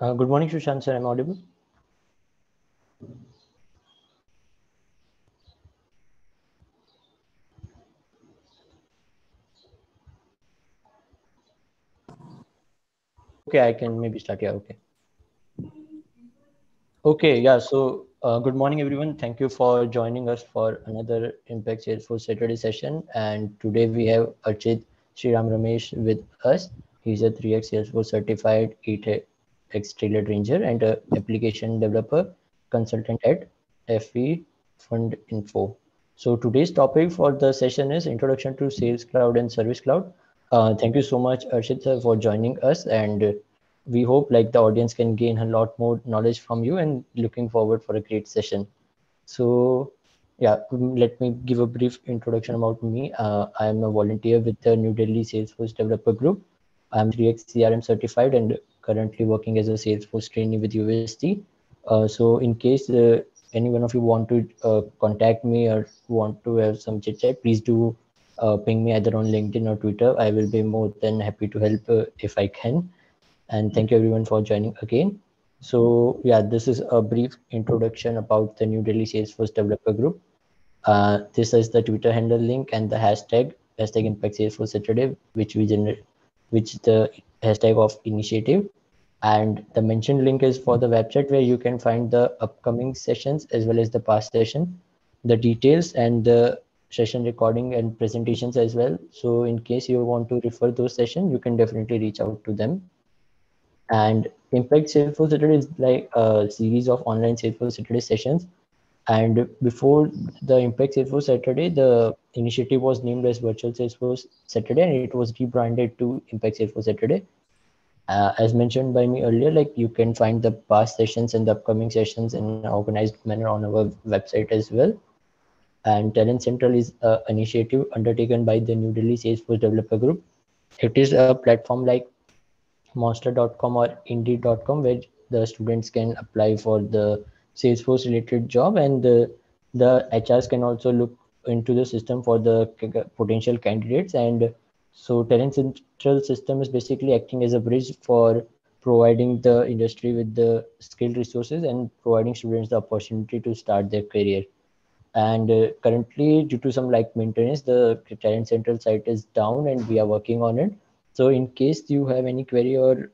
Good morning, Sushant sir. I'm audible. Okay, I can maybe start. Yeah, okay. Okay, yeah. So, good morning, everyone. Thank you for joining us for another Impact Salesforce Saturday session. And today we have Archit Sriram Ramesh with us. He's a 3x Salesforce certified 8x Tailored Ranger and a application developer consultant at FE Fund Info. So today's topic for the session is Introduction to Sales Cloud and Service Cloud. Thank you so much, Archit sir, for joining us, and we hope like the audience can gain a lot more knowledge from you, and looking forward for a great session. So yeah, let me give a brief introduction about me. I am a volunteer with the New Delhi Salesforce Developer Group. I'm 3x CRM certified and currently working as a Salesforce trainee with UST. So in case any one of you want to contact me or want to have some chit chat, please do ping me either on LinkedIn or Twitter. I will be more than happy to help if I can. And thank you everyone for joining again. So yeah, this is a brief introduction about the New Delhi Salesforce Developer Group. This is the Twitter handle link and the hashtag Impact Salesforce Saturday, which we generate, which the hashtag of initiative. And the mentioned link is for the website where you can find the upcoming sessions as well as the past session, the details and the session recording and presentations as well. So in case you want to refer those sessions, you can definitely reach out to them. And Impact Salesforce Saturday is like a series of online Salesforce Saturday sessions. And before the Impact Salesforce Saturday, the initiative was named as Virtual Salesforce Saturday, and it was rebranded to Impact Salesforce Saturday. As mentioned by me earlier, like you can find the past sessions and the upcoming sessions in an organized manner on our website as well. And Talent Central is an initiative undertaken by the New Delhi Salesforce Developer Group. It is a platform like monster.com or indeed.com where the students can apply for the Salesforce related job, and the HRs can also look into the system for the potential candidates. And so Talent Central system is basically acting as a bridge for providing the industry with the skilled resources and providing students the opportunity to start their career. And currently, due to some like maintenance, the Talent Central site is down and we are working on it. So in case you have any query or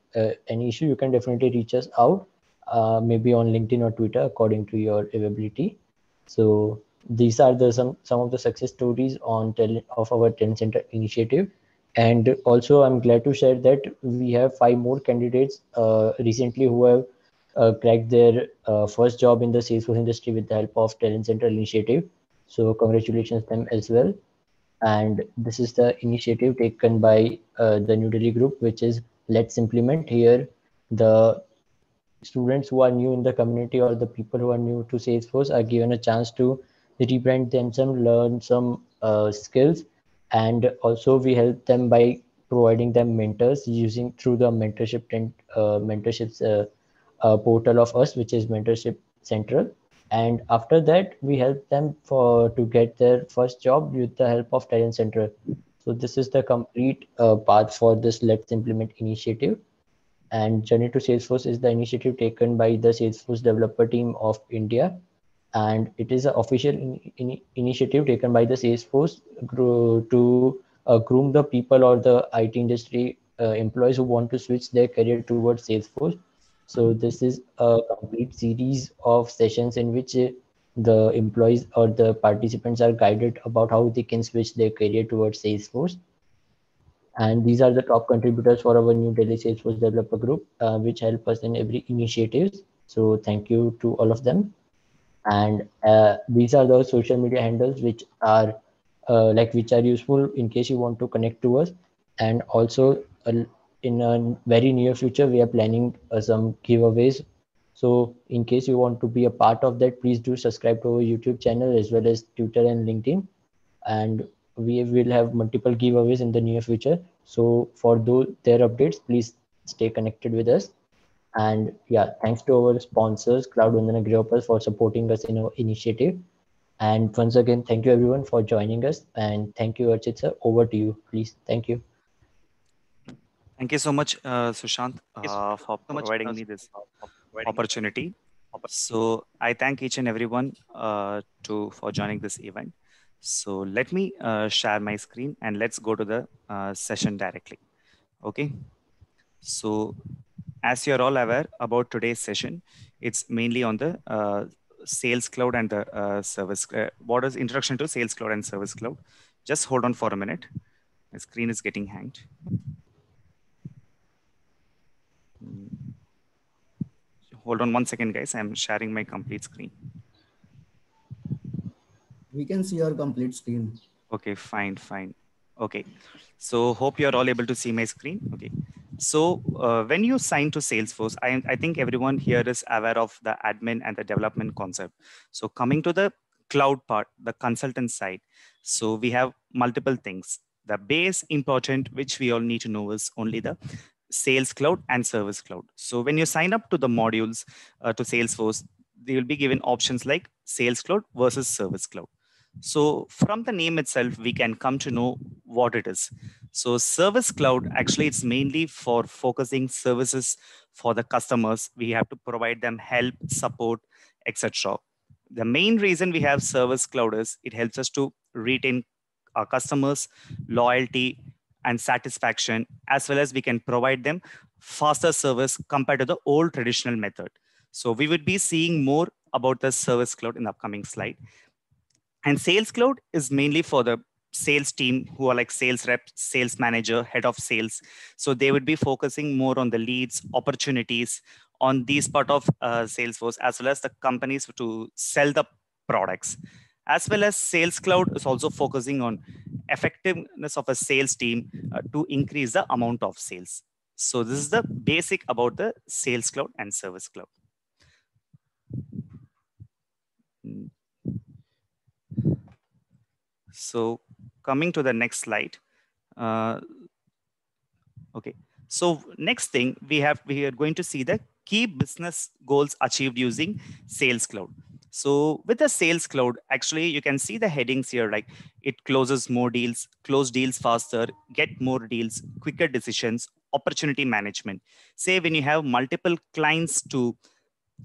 any issue, you can definitely reach us out, maybe on LinkedIn or Twitter according to your availability. So these are the some of the success stories on of our Talent Center initiative. And also I'm glad to share that we have 5 more candidates recently who have cracked their first job in the Salesforce industry with the help of Talent Central initiative. So congratulations them as well. And this is the initiative taken by the New Delhi group, which is Let's Implement. Here the students who are new in the community or the people who are new to Salesforce are given a chance to rebrand themselves, learn some skills, and also we help them by providing them mentors using through the mentorships portal of us, which is Mentorship Central. And after that, we help them for to get their first job with the help of Talent Central. So this is the complete path for this Let's Implement initiative. And Journey to Salesforce is the initiative taken by the Salesforce developer team of India. And it is an official initiative taken by the Salesforce to groom the people or the IT industry employees who want to switch their career towards Salesforce. So this is a complete series of sessions in which the employees or the participants are guided about how they can switch their career towards Salesforce. And these are the top contributors for our New Delhi Salesforce Developer Group, which help us in every initiatives. So thank you to all of them. And these are the social media handles which are which are useful in case you want to connect to us. And also in a very near future, we are planning some giveaways. So in case you want to be a part of that, please do subscribe to our YouTube channel as well as Twitter and LinkedIn. And we will have multiple giveaways in the near future. So for those their updates, please stay connected with us. And yeah, thanks to our sponsors, Cloud Vandana Grihopal, for supporting us in our initiative. And once again, thank you everyone for joining us. And thank you, Archit sir. Over to you, please. Thank you. Thank you so much, Sushant, for providing me this opportunity. So I thank each and everyone for joining this event. So let me share my screen and let's go to the session directly. Okay. So as you're all aware about today's session, it's mainly on the Sales Cloud and the Service. What is introduction to Sales Cloud and Service Cloud? Just hold on for a minute. My screen is getting hanged. Hold on 1 second, guys. I'm sharing my complete screen. We can see your complete screen. Okay, fine. Okay, so hope you're all able to see my screen. Okay, so when you sign to Salesforce, I think everyone here is aware of the admin and the development concept. So coming to the cloud part, the consultant side, so we have multiple things. The base important, which we all need to know, is only the Sales Cloud and Service Cloud. So when you sign up to the modules to Salesforce, they will be given options like Sales Cloud versus Service Cloud. So from the name itself, we can come to know what it is. So Service Cloud, actually, it's mainly for focusing services for the customers. We have to provide them help, support, etc. The main reason we have Service Cloud is it helps us to retain our customers, loyalty, and satisfaction, as well as we can provide them faster service compared to the old traditional method. So we would be seeing more about the Service Cloud in the upcoming slide. And Sales Cloud is mainly for the sales team who are like sales reps, sales manager, head of sales. So they would be focusing more on the leads, opportunities on these part of Salesforce, as well as the companies to sell the products. As well as Sales Cloud is also focusing on effectiveness of a sales team to increase the amount of sales. So this is the basic about the Sales Cloud and Service Cloud. So coming to the next slide. Okay. So next thing we are going to see the key business goals achieved using Sales Cloud. So with the Sales Cloud, actually you can see the headings here, like it closes more deals, close deals faster, get more deals, quicker decisions, opportunity management. Say when you have multiple clients to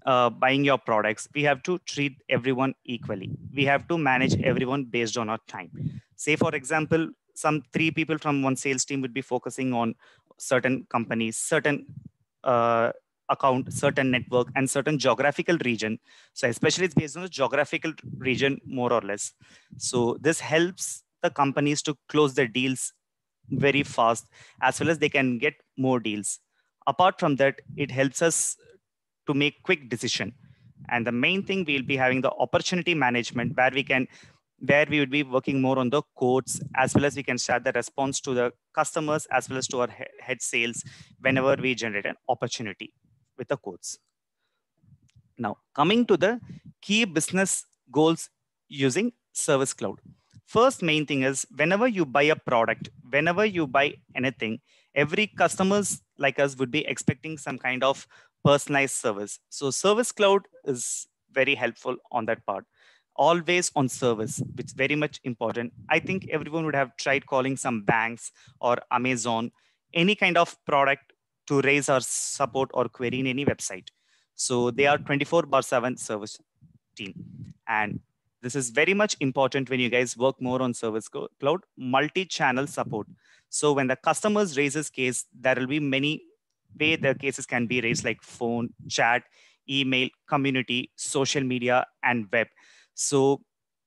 buying your products, we have to treat everyone equally. We have to manage everyone based on our time. Say, for example, some 3 people from one sales team would be focusing on certain companies, certain account, certain network, and certain geographical region. So especially it's based on the geographical region, more or less. So this helps the companies to close their deals very fast, as well as they can get more deals. Apart from that, it helps us to make quick decision. And the main thing, we'll be having the opportunity management where we would be working more on the quotes, as well as we can share the response to the customers as well as to our head sales whenever we generate an opportunity with the quotes. Now, coming to the key business goals using Service Cloud. First main thing is whenever you buy a product, whenever you buy anything, every customers like us would be expecting some kind of personalized service. So Service Cloud is very helpful on that part. Always on service, which is very much important. I think everyone would have tried calling some banks or Amazon, any kind of product to raise our support or query in any website. So they are 24/7 service team. And this is very much important when you guys work more on Service Cloud, multi-channel support. So when the customers raises case, there will be many way the cases can be raised, like phone, chat, email, community, social media, and web. So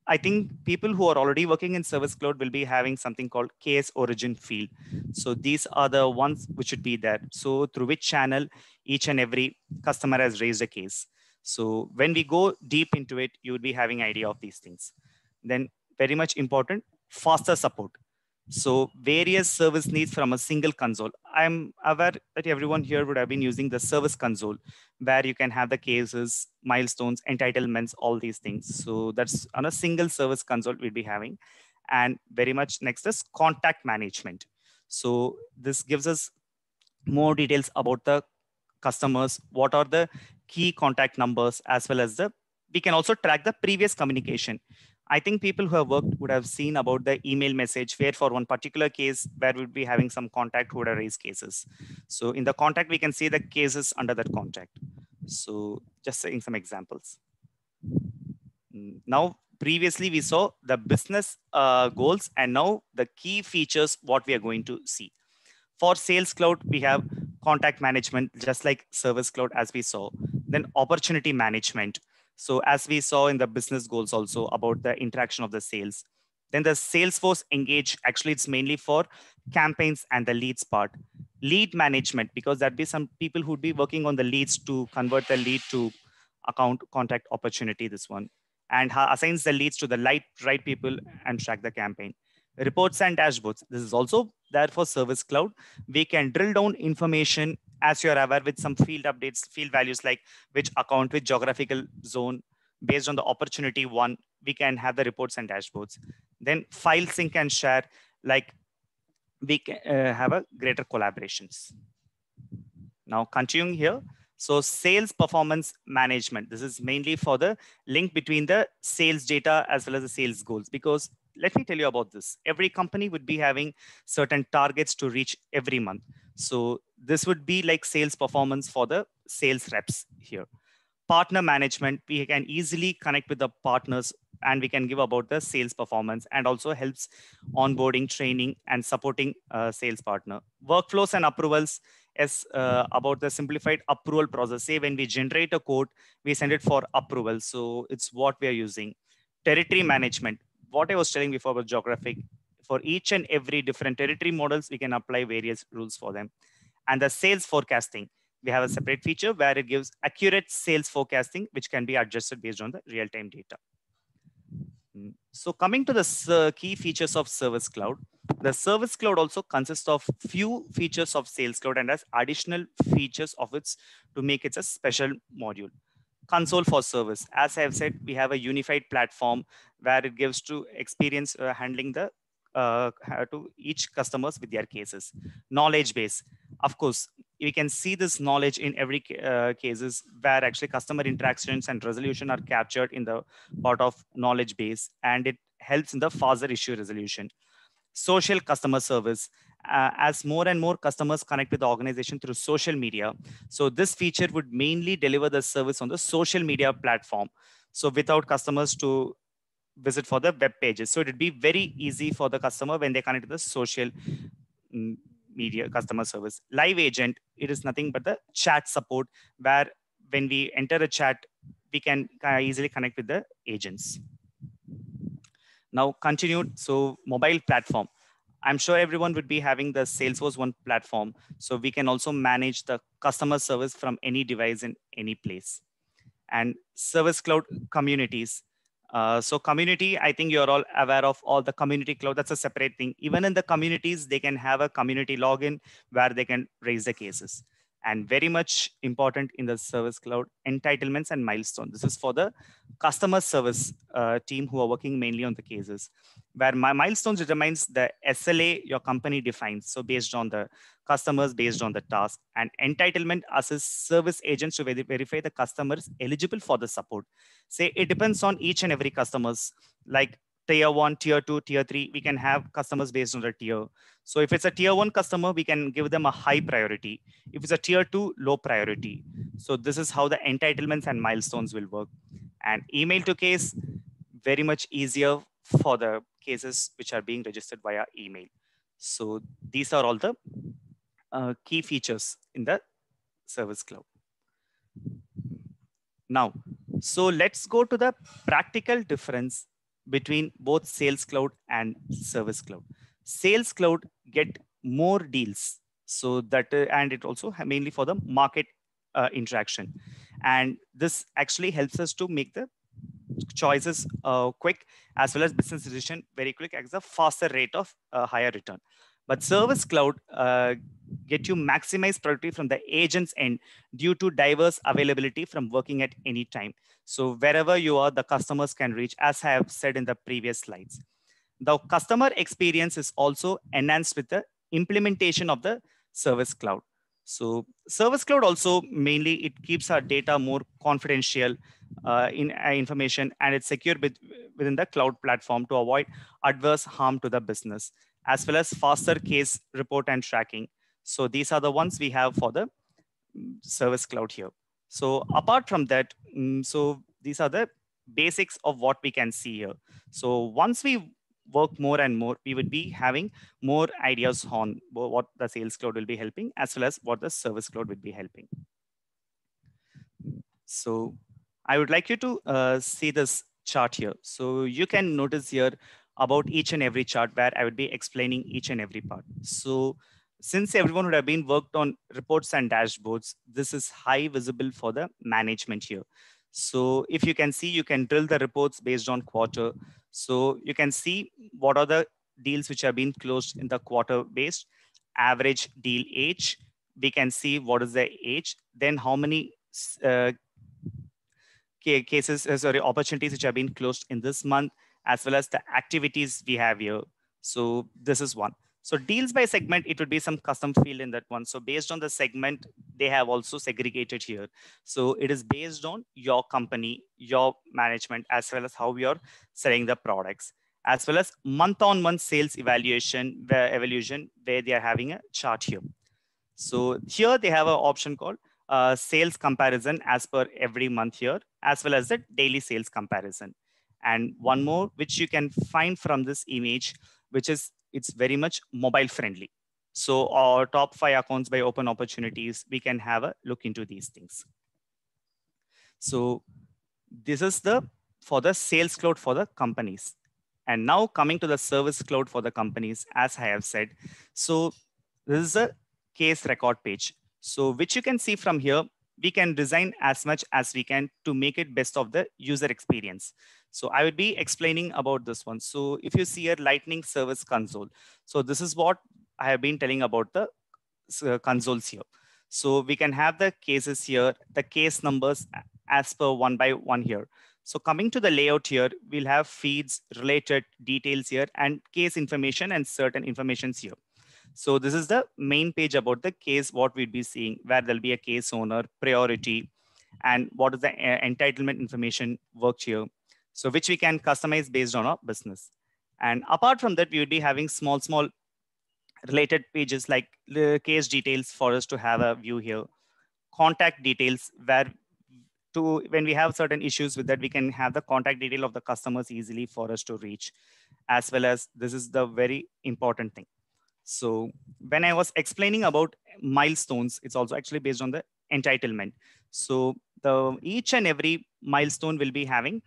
I think people who are already working in Service Cloud will be having something called case origin field. So these are the ones which should be there. So through which channel each and every customer has raised a case. So when we go deep into it, you would be having idea of these things. Then very much important, faster support. So various service needs from a single console. I'm aware that everyone here would have been using the service console where you can have the cases, milestones, entitlements, all these things. So that's on a single service console we'll be having. And very much next is contact management. So this gives us more details about the customers, what are the key contact numbers, as well as we can also track the previous communication. I think people who have worked would have seen about the email message where for one particular case where we'll be having some contact who would have raised cases. So in the contact, we can see the cases under that contact. So just saying some examples. Now, previously we saw the business goals, and now the key features, what we are going to see. For Sales Cloud, we have contact management, just like Service Cloud as we saw. Then opportunity management. So as we saw in the business goals also about the interaction of the sales. Then the Salesforce Engage, actually it's mainly for campaigns and the leads part. Lead management, because there'd be some people who'd be working on the leads to convert the lead to account contact opportunity, this one. And assigns the leads to the right people and track the campaign. Reports and dashboards. This is also there for Service Cloud. We can drill down information as you're aware with some field updates, field values like which account, which geographical zone, based on the opportunity one, we can have the reports and dashboards. Then file sync and share, like we can have a greater collaborations. Now continuing here. So sales performance management. This is mainly for the link between the sales data as well as the sales goals, because let me tell you about this. Every company would be having certain targets to reach every month. So this would be like sales performance for the sales reps here. Partner management, we can easily connect with the partners and we can give about the sales performance, and also helps onboarding, training, and supporting sales partner. Workflows and approvals is about the simplified approval process. Say when we generate a code, we send it for approval. So it's what we are using. Territory management, what I was telling before about geographic. For each and every different territory models, we can apply various rules for them. And the sales forecasting, we have a separate feature where it gives accurate sales forecasting, which can be adjusted based on the real-time data. So coming to the key features of Service Cloud, the Service Cloud also consists of few features of Sales Cloud and has additional features of its to make it a special module. Console for service. As I have said, we have a unified platform where it gives to experience handling the to each customers with their cases. Knowledge base. Of course, we can see this knowledge in every cases where actually customer interactions and resolution are captured in the part of knowledge base, and it helps in the faster issue resolution. Social customer service. As more and more customers connect with the organization through social media, so this feature would mainly deliver the service on the social media platform. So without customers to visit for the web pages. So it would be very easy for the customer when they connect to the social media customer service. Live agent, it is nothing but the chat support, where when we enter a chat, we can easily connect with the agents. Now continued, so mobile platform. I'm sure everyone would be having the Salesforce One platform. So we can also manage the customer service from any device in any place. And Service Cloud communities. So community, I think you're all aware of all the community cloud. That's a separate thing. Even in the communities, they can have a community login where they can raise the cases. And very much important in the Service Cloud, entitlements and milestones. This is for the customer service team who are working mainly on the cases, where my milestones determines the SLA your company defines. So based on the customers, based on the task, and entitlement assists service agents to verify the customers eligible for the support. Say it depends on each and every customers, like tier 1, tier 2, tier 3, we can have customers based on the tier. So if it's a tier 1 customer, we can give them a high priority. If it's a tier 2, low priority. So this is how the entitlements and milestones will work. And email to case, very much easier for the cases which are being registered via email. So these are all the key features in the Service Cloud. Now, so let's go to the practical difference between both Sales Cloud and Service Cloud. Sales Cloud get more deals, so that and it also mainly for the market interaction, and this actually helps us to make the choices quick, as well as business decision very quick at a faster rate of higher return. But Service Cloud get you maximize productivity from the agent's end due to diverse availability from working at any time. So wherever you are, the customers can reach, as I have said in the previous slides. The customer experience is also enhanced with the implementation of the Service Cloud. So Service Cloud also mainly, it keeps our data more confidential, information, and it's secured within the cloud platform to avoid adverse harm to the business, as well as faster case report and tracking. So these are the ones we have for the Service Cloud here. So apart from that, so these are the basics of what we can see here. So once we work more and more, we would be having more ideas on what the Sales Cloud will be helping, as well as what the Service Cloud will be helping. So I would like you to see this chart here. So you can notice here about each and every chart where I would be explaining each and every part. So since everyone would have been worked on reports and dashboards, this is high visible for the management here. So if you can see, you can drill the reports based on quarter. So you can see what are the deals which have been closed in the quarter based, average deal age. We can see what is the age, then how many opportunities which have been closed in this month, as well as the activities we have here. So this is one. So deals by segment, it would be some custom field in that one. So based on the segment, they have also segregated here. So it is based on your company, your management, as well as how you're selling the products, as well as month-on-month sales evaluation, where they are having a chart here. So here they have an option called sales comparison as per every month here, as well as the daily sales comparison. And one more, which you can find from this image, which is it's very much mobile friendly. So our top 5 accounts by open opportunities, we can have a look into these things. So this is for the Sales Cloud for the companies. And now coming to the Service Cloud for the companies, as I have said. So this is a case record page. So which you can see from here, we can design as much as we can to make it best of the user experience. So I would be explaining about this one. So if you see a Lightning Service Console, so this is what I have been telling about the consoles here. So we can have the cases here, the case numbers as per one by one here. So coming to the layout here, we'll have feeds, related details here, and case information and certain informations here. So this is the main page about the case, what we'd be seeing, where there'll be a case owner, priority, and what is the entitlement information worked here. So which we can customize based on our business. And apart from that, we would be having small related pages like the case details for us to have a view here. Contact details, where when we have certain issues with that, we can have the contact detail of the customers easily for us to reach, as well as this is the very important thing. So when I was explaining about milestones, it's also actually based on the entitlement. So each and every milestone will be having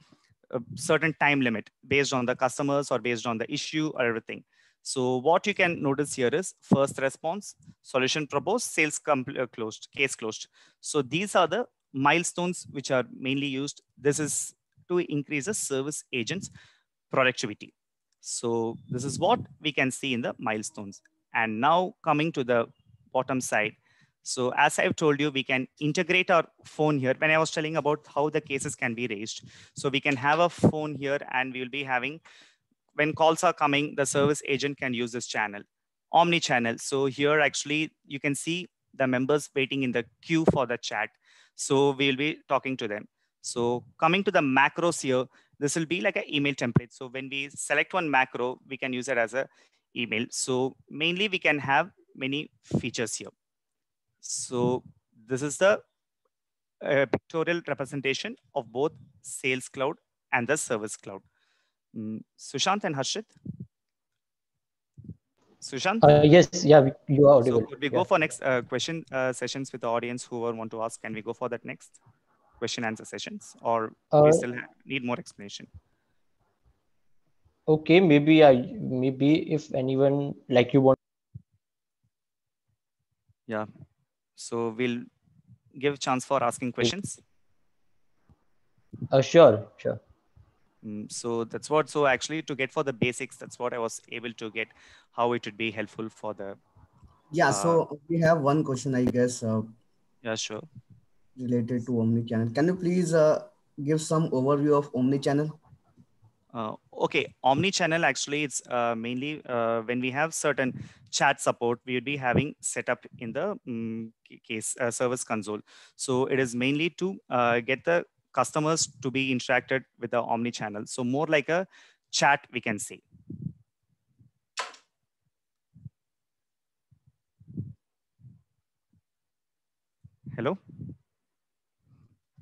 a certain time limit based on the customers or based on the issue or everything. So what you can notice here is first response, solution proposed, sales closed, case closed. So these are the milestones which are mainly used. This is to increase the service agent's productivity. So this is what we can see in the milestones. And now coming to the bottom side. So as I've told you, we can integrate our phone here. When I was telling about how the cases can be raised. So we can have a phone here and we will be having, when calls are coming, the service agent can use this channel, omni-channel. So here actually you can see the members waiting in the queue for the chat. So we'll be talking to them. So coming to the macros here, this will be like an email template. So when we select one macro, we can use it as an email. So mainly we can have many features here. So this is the pictorial representation of both Sales Cloud and the Service Cloud. Sushant and Harshit? Sushant? Yes, yeah, you are audible. So could we go for next question sessions with the audience who want to ask? Can we go for that next question answer sessions, or we still need more explanation? Okay, maybe if anyone like you want. Yeah, so we'll give chance for asking questions. Sure. So that's what, so actually to get for the basics, that's what I was able to get, how it would be helpful for the. Yeah, so we have one question, I guess. Yeah, sure. Related to omnichannel. Can you please give some overview of omnichannel? Okay, omni-channel actually it's mainly when we have certain chat support, we would be having set up in the case service console. So it is mainly to get the customers to be interacted with the omni-channel. So more like a chat, we can say. Hello?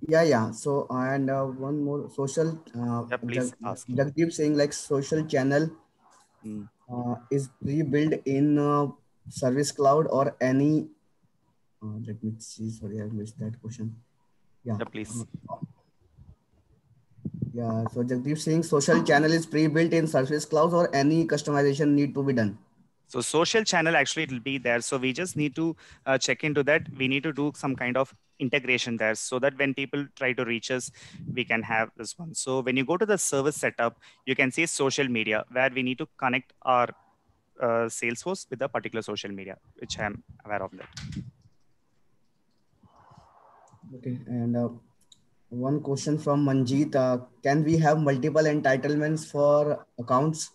Yeah. So, and one more social, Yeah, please ask. Jagdeep saying like social channel is pre-built in Service Cloud or any, let me see, sorry, I missed that question. Yeah. Yeah, please. Yeah, so Jagdeep saying social channel is pre-built in Service Cloud or any customization need to be done. So social channel, actually it will be there. So we just need to check into that. We need to do some kind of integration there so that when people try to reach us, we can have this one. So when you go to the service setup, you can see social media where we need to connect our Salesforce with a particular social media, which I'm aware of that. Okay, and one question from Manjeet, can we have multiple entitlements for accounts?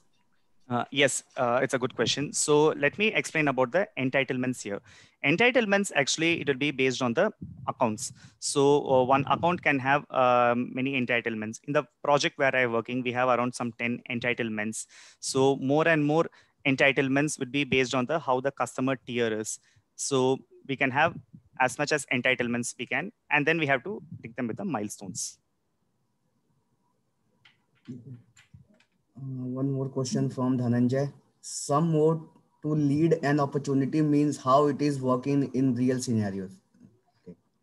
Yes, it's a good question. So let me explain about the entitlements here. Entitlements, actually, it will be based on the accounts. So one account can have many entitlements. In the project where I'm working, we have around some 10 entitlements. So more and more entitlements would be based on the how the customer tier is. So we can have as much as entitlements we can, and then we have to link them with the milestones. One more question from Dhananjay. Some more to lead an opportunity means how it is working in real scenarios.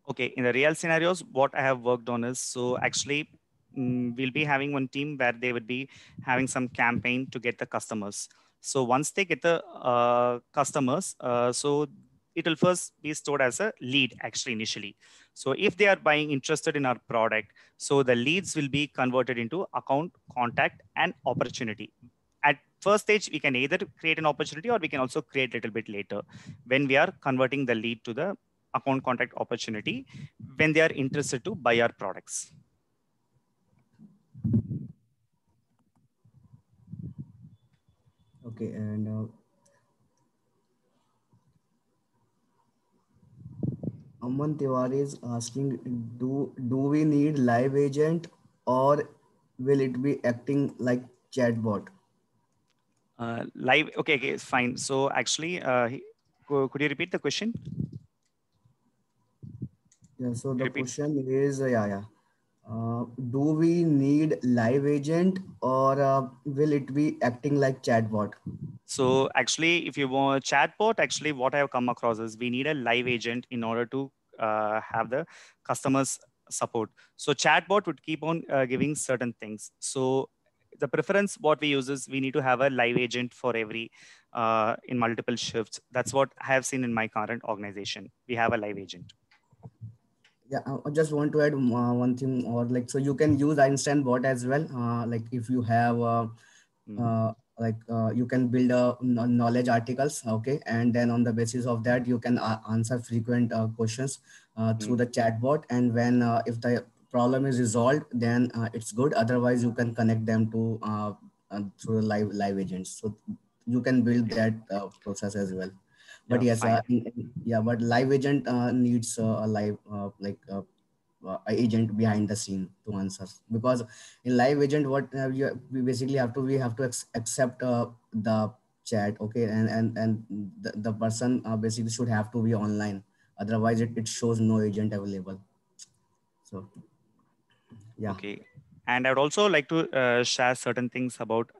Okay, in the real scenarios, what I have worked on is, so actually we'll be having one team where they would be having some campaign to get the customers. So once they get the customers, so it will first be stored as a lead actually initially. So if they are buying interested in our product, so the leads will be converted into account, contact, and opportunity. At first stage, we can either create an opportunity or we can also create a little bit later when we are converting the lead to the account contact opportunity when they are interested to buy our products. Okay, and Aman Tiwari is asking, do we need live agent or will it be acting like chatbot? Live, okay, fine. So actually, could you repeat the question? Yeah, so the question is, do we need live agent or will it be acting like chatbot? So actually, if you want chatbot, actually what I have come across is we need a live agent in order to have the customers support. So chatbot would keep on giving certain things. So the preference what we use is we need to have a live agent for every in multiple shifts. That's what I have seen in my current organization. We have a live agent. Yeah, I just want to add one thing, or like, so you can use Einstein bot as well. Like if you have you can build knowledge articles, okay, and then on the basis of that you can answer frequent questions through the chatbot, and when if the problem is resolved, then it's good. Otherwise, you can connect them to through the live agents. So you can build that process as well. But Yeah, yes, fine. yeah, but live agent needs a live agent behind the scene to answer, because in live agent what we basically we have to accept the chat, okay, and the person basically should have to be online, otherwise it shows no agent available. So yeah. Okay. And I would also like to share certain things about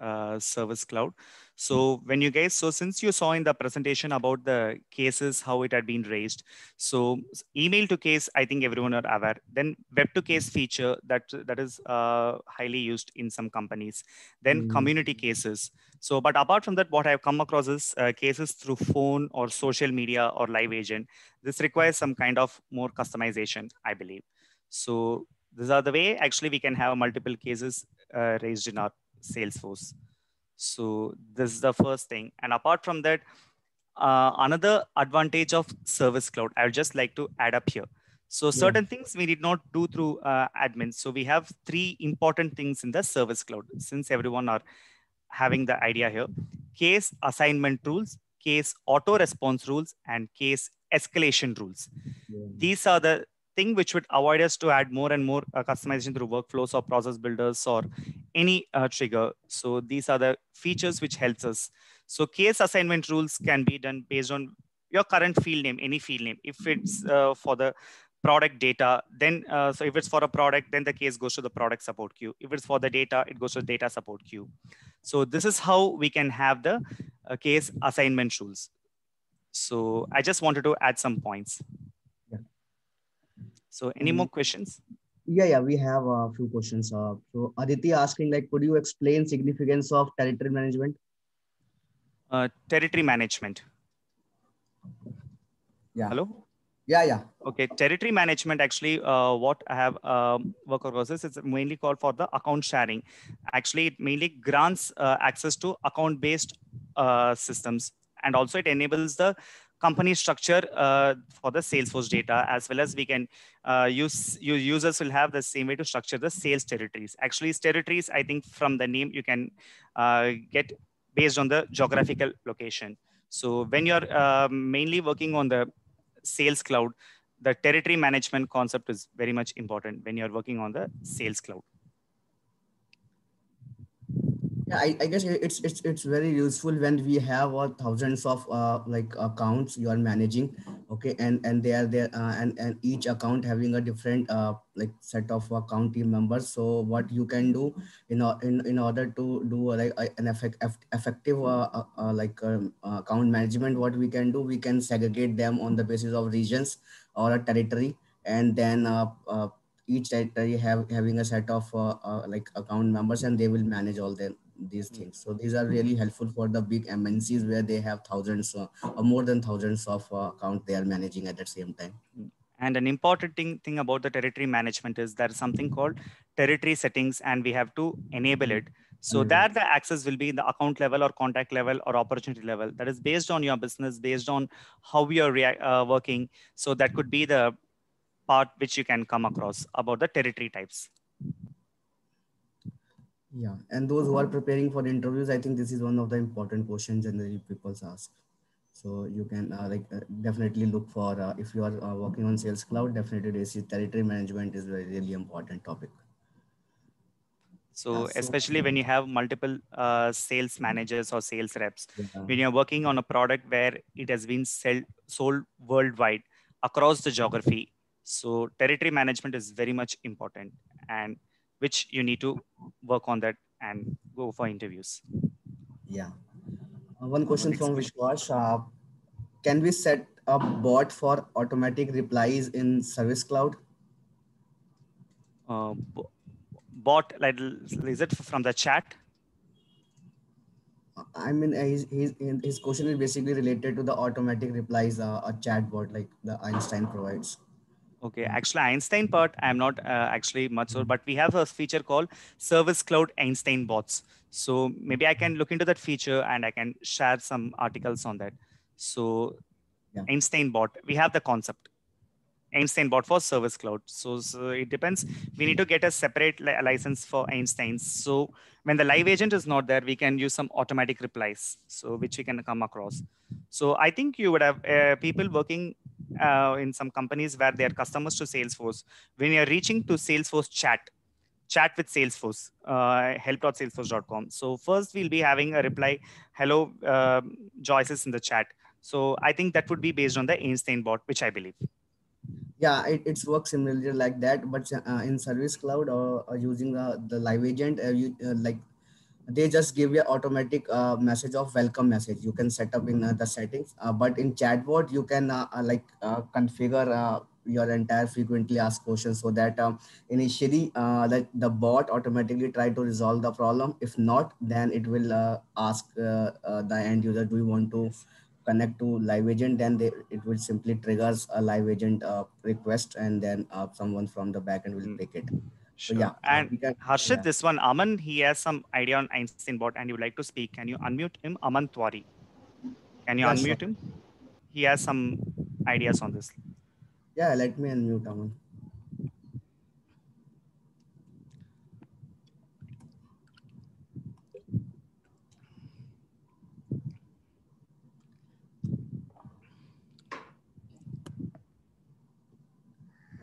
Service Cloud. So when you guys, so since you saw in the presentation about the cases, how it had been raised. So email to case, I think everyone are aware. Then web to case feature that is highly used in some companies. Then community cases. So, but apart from that, what I've come across is cases through phone or social media or live agent. This requires some kind of more customization, I believe. So these are the way actually we can have multiple cases raised in our Salesforce. So this is the first thing. And apart from that, another advantage of Service Cloud, I would just like to add up here. So certain things we did not do through admins. So we have three important things in the Service Cloud, since everyone are having the idea here: case assignment rules, case auto response rules, and case escalation rules. These are the thing which would avoid us to add more and more customization through workflows or process builders or any trigger. So these are the features which helps us. So case assignment rules can be done based on your current field name, any field name. If it's for the product data, then so if it's for a product, then the case goes to the product support queue. If it's for the data, it goes to the data support queue. So this is how we can have the case assignment rules. So I just wanted to add some points. Yeah. So any more questions? Yeah, we have a few questions. So Aditi asking, like, could you explain significance of territory management? Territory management. Yeah. Hello? Yeah. Okay, territory management, actually, what I have worked across this is mainly called for the account sharing. Actually, it mainly grants access to account-based systems. And also it enables the company structure for the Salesforce data, as well as we can users will have the same way to structure the sales territories. Actually, territories, I think from the name, you can get based on the geographical location. So when you're mainly working on the Sales Cloud, the territory management concept is very much important when you're working on the Sales Cloud. Yeah, I guess it's very useful when we have thousands of like accounts you are managing, okay, and they are there and each account having a different like set of account team members. So what you can do in order to do like an effective account management, what we can do, we can segregate them on the basis of regions or a territory, and then each territory having a set of like account members, and they will manage all these things. So these are really helpful for the big MNCs where they have thousands or more than thousands of accounts they are managing at the same time. And an important thing about the territory management is there is something called territory settings, and we have to enable it. So that the access will be in the account level or contact level or opportunity level. That is based on your business, based on how we are working. So that could be the part which you can come across about the territory types. Yeah, and those who are preparing for the interviews, I think this is one of the important questions generally people ask. So you can definitely look for if you are working on Sales Cloud, definitely this territory management is a really important topic. So especially when you have multiple sales managers or sales reps, Yeah. when you're working on a product where it has been sold worldwide across the geography. So territory management is very much important, and which you need to work on that and go for interviews. Yeah. One question from Vishwas. Can we set a bot for automatic replies in Service Cloud? Bot, like, is it from the chat? I mean, his question is basically related to the automatic replies, a chat bot like the Einstein provides. Okay, actually Einstein part, I'm not actually much sure, but we have a feature called Service Cloud Einstein bots. So maybe I can look into that feature and I can share some articles on that. So Yeah. Einstein bot, we have the concept. Einstein bot for Service Cloud. So it depends. We need to get a separate license for Einstein. So when the live agent is not there, we can use some automatic replies, so which we can come across. So I think you would have people working in some companies where they are customers to Salesforce. When you're reaching to Salesforce chat with Salesforce, help.salesforce.com. So first we'll be having a reply, hello, Joyce is in the chat. So I think that would be based on the Einstein bot, which I believe. Yeah, it's works similarly like that, but in Service Cloud or using the live agent, like they just give you automatic message of welcome message. You can set up in the settings, but in chatbot you can configure your entire frequently asked questions, so that initially like the bot automatically try to resolve the problem. If not, then it will ask the end user, do you want to connect to live agent? Then it will simply triggers a live agent request, and then someone from the backend will pick it. So Sure. yeah, And we can, Harshit, yeah. this one, Aman, he has some idea on Einstein bot and he would like to speak. Can you unmute him? Aman Twari. Can you Yeah, sure. unmute him? He has some ideas on this. Yeah, let me unmute Aman.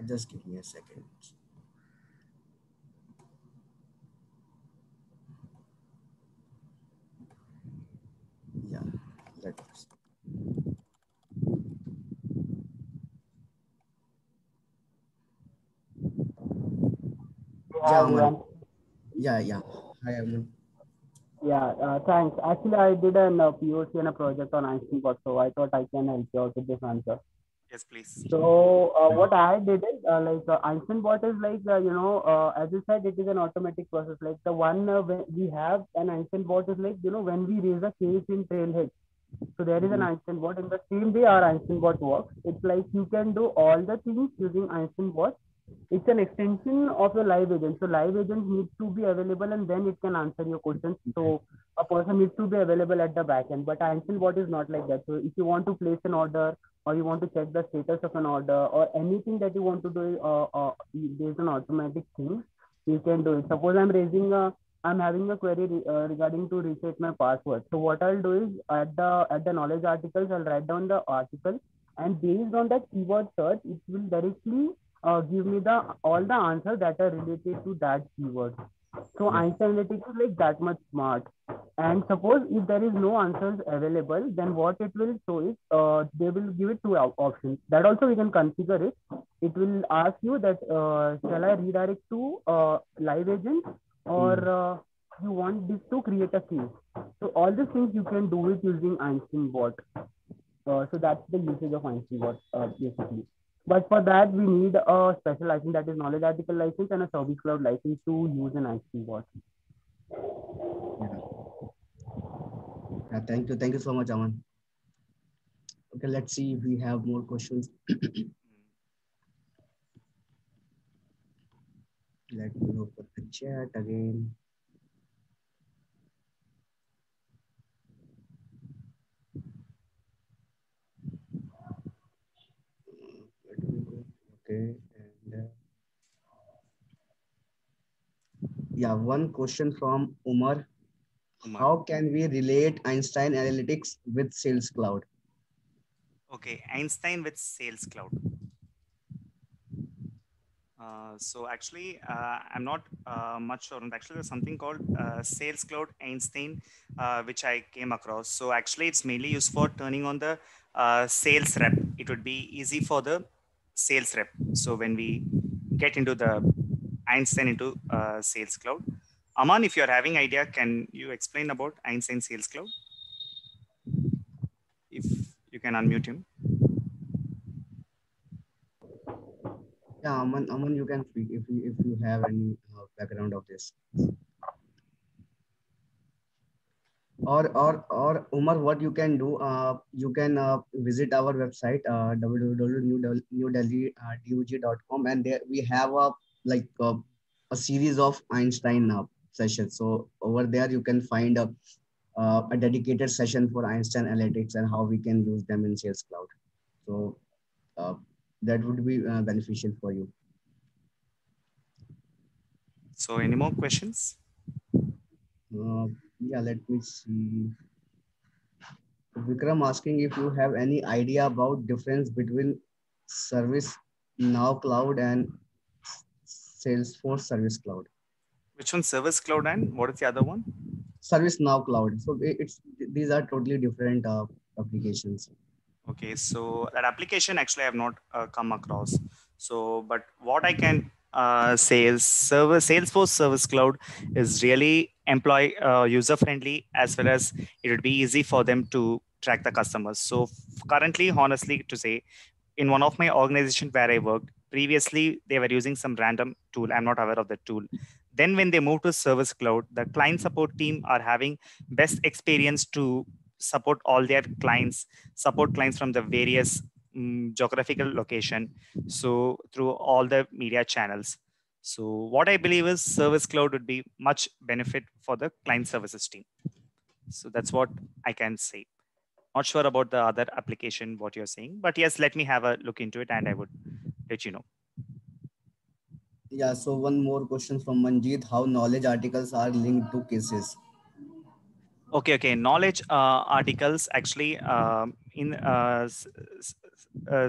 Just give me a second. Yeah, let's. Hi Yeah, Aman. everyone. Yeah. Hi, Aman. Yeah, thanks. Actually, I did an POC and a project on Einstein bot, so I thought I can help you out with this answer. Yes, please. So what I did is Einstein bot is as you said, it is an automatic process. Like the one when we have an Einstein bot is like when we raise a case in Trailhead. So there is an Einstein bot. In the same way, our Einstein bot works. It's like you can do all the things using Einstein bot. It's an extension of your live agent. So live agent needs to be available and then it can answer your questions. So a person needs to be available at the back end. But Einstein bot is not like that. So if you want to place an order or you want to check the status of an order or anything that you want to do, there's an automatic thing. You can do it. Suppose I'm having a query regarding to reset my password. So what I'll do is at the knowledge articles, I'll write down the article, and based on that keyword search, it will directly give me all the answers that are related to that keyword. So Einstein Analytics is like that much smart. And suppose if there is no answers available, then what it will show is they will give it two options. That also we can configure it. It will ask you that shall I redirect to live agent or you want this to create a case. So all these things you can do it using Einstein bot. So that's the usage of Einstein bot basically. But for that, we need a special license, that is knowledge article license and a service cloud license to use an Einstein bot. Yeah, thank you. Thank you so much, Aman. Okay, let's see if we have more questions. Let me open the chat again. Okay, and yeah, one question from Umar. How can we relate Einstein Analytics with Sales Cloud? Okay, Einstein with Sales Cloud. So actually, I'm not much sure. And actually, there's something called Sales Cloud Einstein, which I came across. So actually, it's mainly used for turning on the sales rep. It would be easy for the sales rep. So when we get into the Einstein into Sales Cloud, Aman, if you're having idea, can you explain about Einstein Sales Cloud? If you can unmute him. Yeah, Aman, you can speak if you have any background of this. Or Umar, what you can do, you can visit our website www.newdelhi.dug.com, and there we have a series of Einstein sessions. So over there you can find a dedicated session for Einstein Analytics and how we can use them in Sales Cloud. So that would be beneficial for you. So any more questions? Yeah, let me see. Vikram asking if you have any idea about difference between Service Now Cloud and Salesforce Service Cloud. Which one? Service Cloud and what is the other one? Service Now Cloud. So these are totally different applications. Okay, so that application actually I have not come across. So, but what I can say is Salesforce Service Cloud is really employee user friendly, as well as it would be easy for them to track the customers. So currently, honestly to say, in one of my organizations where I worked previously, they were using some random tool. I'm not aware of the tool. Then when they moved to Service Cloud, the client support team are having best experience to support all their clients, support clients from the various geographical location. So through all the media channels. So what I believe is Service Cloud would be much benefit for the client services team. So that's what I can say. Not sure about the other application, what you're saying, but yes, let me have a look into it and I would let you know. Yeah, so one more question from Manjeet, how knowledge articles are linked to cases? Okay. Knowledge articles, actually, in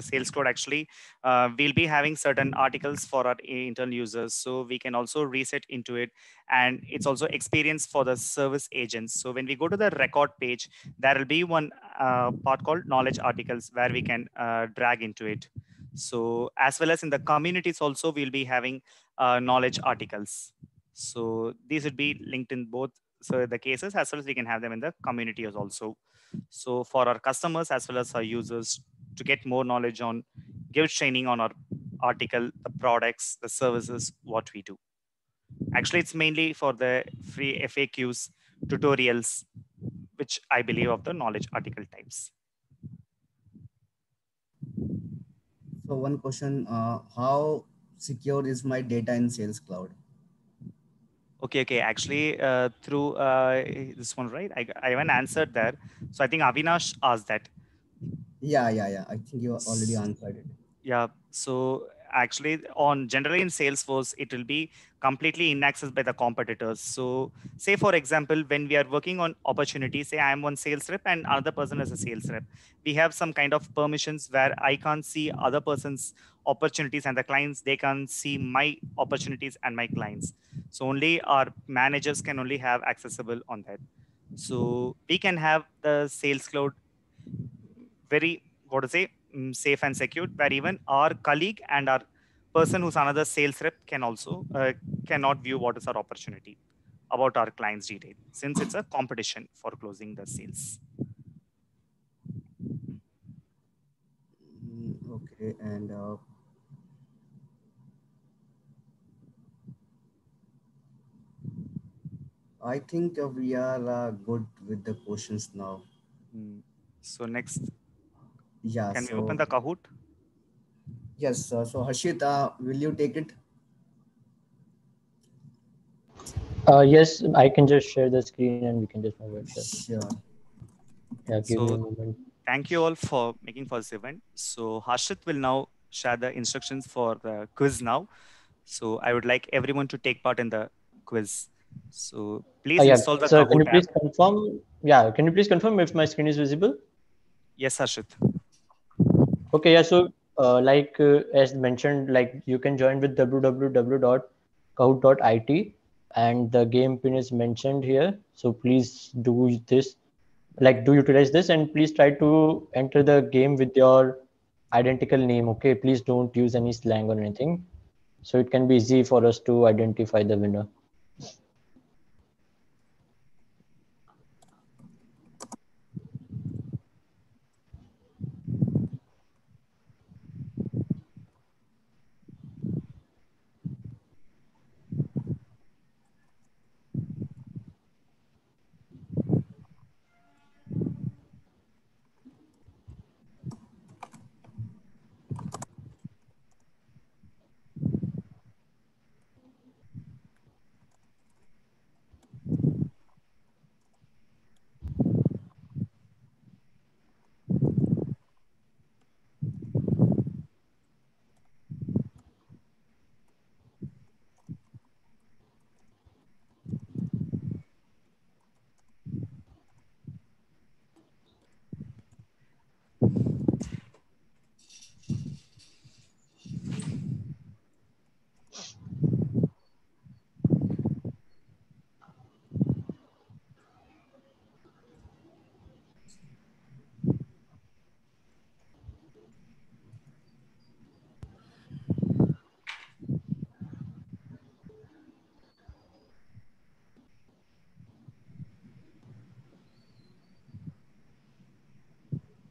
Sales Cloud, actually, we'll be having certain articles for our internal users. So we can also reset into it. And it's also experience for the service agents. So when we go to the record page, there will be one part called knowledge articles where we can drag into it. So as well as in the communities also, we'll be having knowledge articles. So these would be linked in both the cases, as well as we can have them in the communities also. So for our customers as well as our users to get more knowledge on, give training on our article, the products, the services, what we do. Actually, it's mainly for the free FAQs, tutorials, which I believe of the knowledge article types. So one question, how secure is my data in Sales Cloud? Okay. Actually, through this one, right? I haven't answered there. So I think Avinash asked that. Yeah. I think you already answered it. Yeah. So actually, on generally in Salesforce, it will be completely inaccessed by the competitors. So say, for example, when we are working on opportunities, say I am one sales rep and another person is a sales rep, we have some kind of permissions where I can't see other person's opportunities and the clients, they can't see my opportunities and my clients. So only our managers can only have accessible on that. So we can have the Sales Cloud very, what to say, safe and secure, where even our colleague and our person who's another sales rep can also cannot view what is our opportunity about our client's detail, since it's a competition for closing the sales. Okay, and I think we are good with the questions now. So next, Yeah. can we So open the Kahoot? yes. So Harshit, will you take it? Yes, I can just share the screen and we can just move it. Sure. Yeah, give me a So moment. thank you all for making for this event. So Harshit will now share the instructions for the quiz now. So I would like everyone to take part in the quiz. So please Yeah, install the sir, can Kahoot you app. please confirm? Yeah, can you please confirm if my screen is visible? Yes, Harshit. Okay, yeah. So, as mentioned, like you can join with www.kahoot.it, and the game pin is mentioned here. So please do this, do utilize this, and please try to enter the game with your identical name. Okay, please don't use any slang or anything, so it can be easy for us to identify the winner.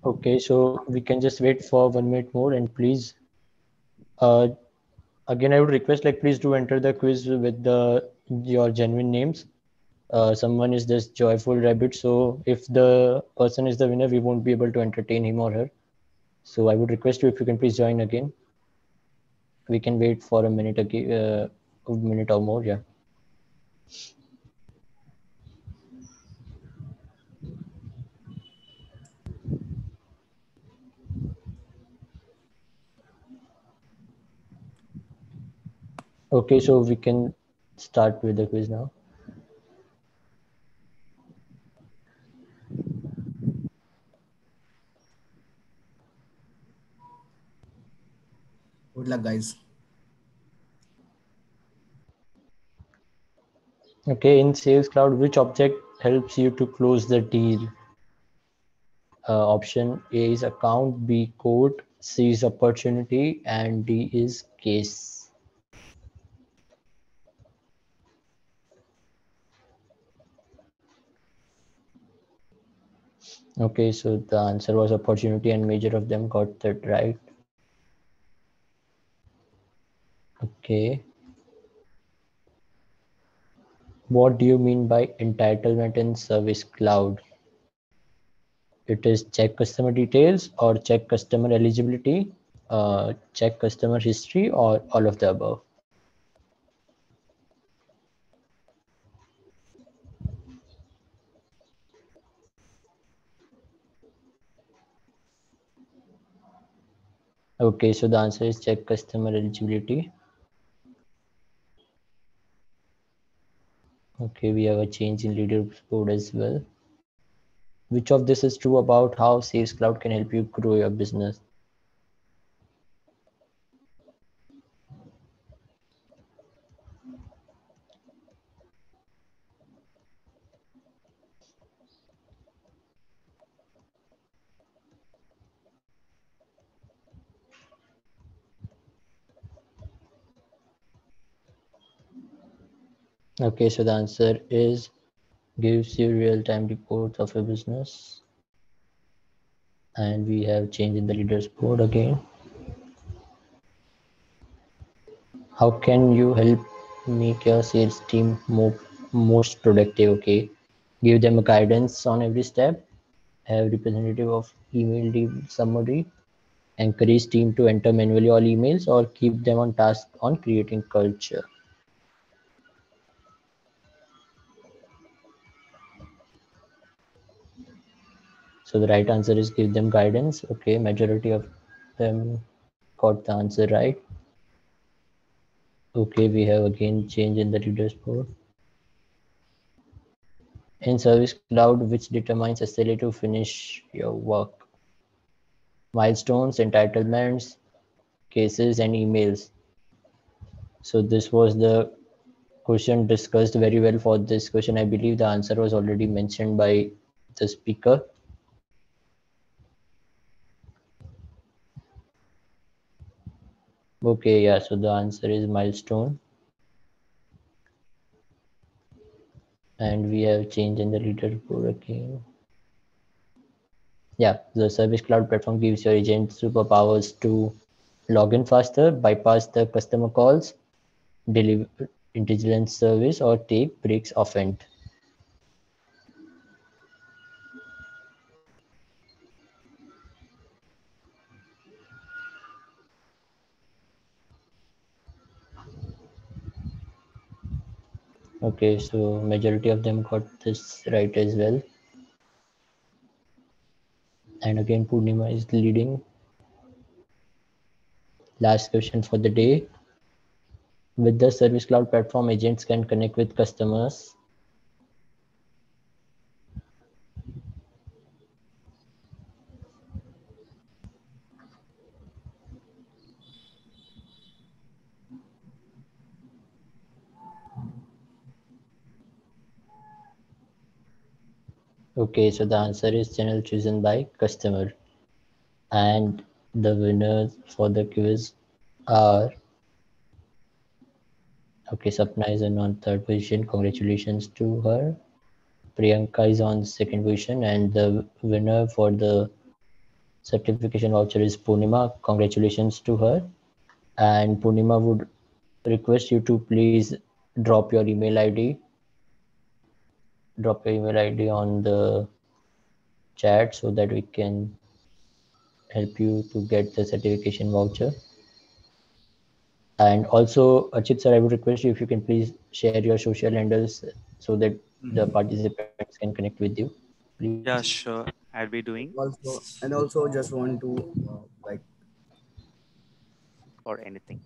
Okay, so we can just wait for 1 minute more, and please, uh, again, I would request please do enter the quiz with your genuine names. Someone is this joyful rabbit, so if the person is the winner, we won't be able to entertain him or her. So I would request you if you can please join again. We can wait for a minute again, a minute or more. Yeah. Okay, so we can start with the quiz now. Good luck, guys. Okay, in Sales Cloud, which object helps you to close the deal? Option A is account, B quote, C is opportunity, and D is case. Okay, so the answer was opportunity, and major of them got that right. Okay. What do you mean by entitlement in Service Cloud? It is check customer details or check customer eligibility, check customer history, or all of the above. Okay, so the answer is check customer eligibility. Okay, we have a change in leaderboard as well. Which of this is true about how Sales Cloud can help you grow your business? Okay, so the answer is gives you real-time reports of your business. And we have change in the leaderboard again. How can you help make your sales team most productive? Okay, give them a guidance on every step, have representative of email deal summary, encourage team to enter manually all emails, or keep them on task on creating culture. So the right answer is give them guidance. Okay, majority of them got the answer right. Okay, we have again change in the leaderboard. In Service Cloud, which determines SLA to finish your work? Milestones, entitlements, cases, and emails. So this was the question discussed very well. For this question, I believe the answer was already mentioned by the speaker. Okay, yeah, so the answer is milestone. And we have change in the leaderboard again. Yeah, the Service Cloud platform gives your agent superpowers to log in faster, bypass the customer calls, deliver intelligence service, or take breaks often. Okay, so majority of them got this right as well. And again, Purnima is leading. Last question for the day. With the Service Cloud platform, agents can connect with customers. Okay, so the answer is channel chosen by customer. And the winners for the quiz are, okay, Sapna is on third position. Congratulations to her. Priyanka is on second position, and the winner for the certification voucher is Purnima. Congratulations to her. And Purnima would request you to please drop your email ID. Drop your email ID on the chat so that we can help you to get the certification voucher. And also, Archit sir, I would request you if you can please share your social handles so that the participants can connect with you. Please. Yeah, sure. I'll be doing Also, just want to like or anything.